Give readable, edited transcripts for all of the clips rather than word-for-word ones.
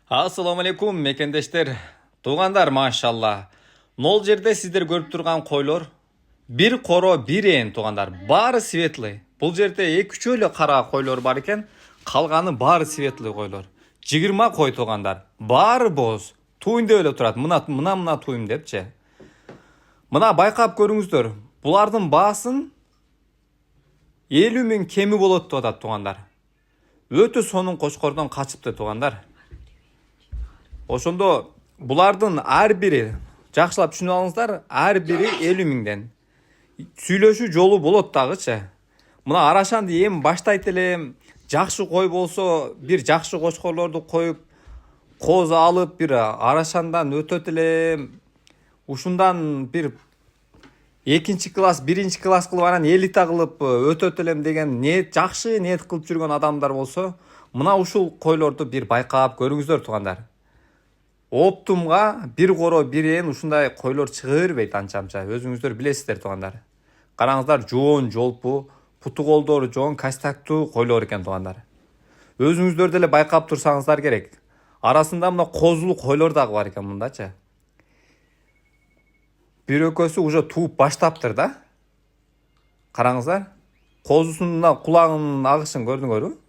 Assalamu alaikum мекендештер. Туғандар машалла. Нол жерде сіздер көріп тұрған қойлар бір қоро бір ен туғандар. Бары светлый. Бұл жерде 2-3 қара қойлар бар екен. Қалғаны бары светлый қойлар. 20 қой туғандар. Бары боз. Туынды өлі тұрады. Мына туым депче. Мына байқап көріңіздер. Бұлардың басын 50 мен кемі болады туғандар. Өті соның қошқордан қачыпты туғандар. Ошондо булардын ар бири жакшылап түшүнүп алыңыздар, ар бири 50 миңден. Сүйлөшүү жолу болот дагычы. Мына арашанды эми баштайт элем, жакшы кой болсо, бир жакшы кочкорлорду коюп, коз алып бир арашандан өтөт элем. Ушундан бир 2 класс, 1 класс кылып анан элита кылып өтөт элем деген ниет, жакшы ниет кылып жүргөн адамдар болсо, мына ушул койлорду бир байкап көрүңүздөр тугандар. Оптумга bir қоро bir ен ушундай койлор чыгып бербейт анча-мынча. Өзүңүздөр билесиздер тугандар. Караңыздар, жоон жолпу, путу колдору жоон кастактуу койлор экен тугандар. Өзүңүздөр деле байкап турсаңыздар керек. Арасында мына козулуу койлор дагы бар экен мындачы. Бир экөөсү уже тууп баштаптыр да. Караңыздар. Козусунун кулагынын агышын көрдүңөрбү?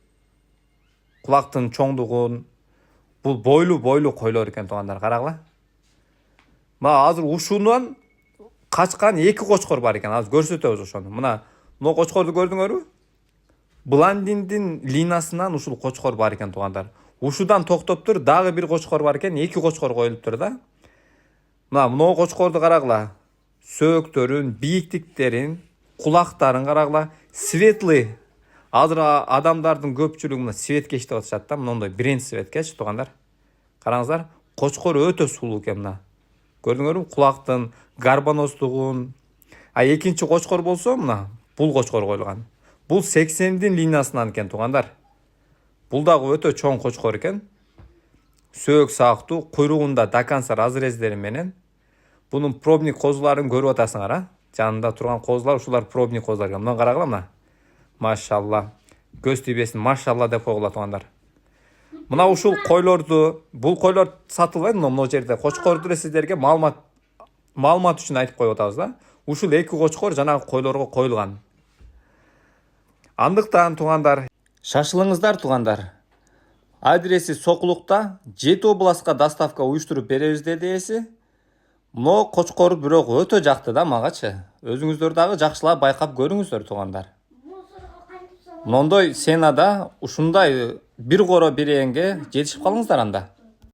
Кулактын чоңдугун. Бұл бойлу койлор екен туғандар, қарағыла. Мына азыр ушунан қачқан 2 қошқор бар екен, азыр көрсөтөбүз ошону. Мына қошқорду көрдүңөрбү? Блондиндин линасынан ушул қошқор бар екен туғандар. Ушудан токтоптур, дагы бир қошқор бар екен, 2 қошқор коюлуптур да. Мына қошқорду карагыла. Сөөктөрүн, бийиктиктерин, кулактарын карагыла, светлый. Азыр адамдардын көпчүлүгү мына светкеч деп атышат да, мындай бренд светкеч тугандар. Караңыздар, кочкор өтө сулуу экен мына. Көрдүңөрбү? Кулактын гарбаностугун. Экинчи кочкор болсо мына бул кочкор коюлган. Бул 80дин линиясынан экен тугандар. Бул дагы өтө чоң кочкор экен. Сөөк сактуу, куйругунда даканса разрездери менен. Бунун пробник козуларын көрүп атасыңар, а? Жанында турган козулар, ушулар пробник козулар экен. Мына карагыла мына. Машалла. Көз тийбесин машалла деп койгула тугандар. Мына ушул койлорду, бул койлор сатылбайт, мына жерде кочкорду эле сиздерге маалымат үчүн айтып коюп атабыз да. Ушул 2 кочкор жанагы койлорго коюлган. Андыктан тугандар, шашылыңыздар тугандар. Адреси Сокулукта 7 областка доставка уюштуруп беребиз деди эси. Мына кочкор бирок өтө жакты да магачы. Өзүңүздөр дагы жакшылап байкап көрүңүздөр тугандар. Мондой сенада ушундай bir қоро bir енге жетишип калыңыздар анда.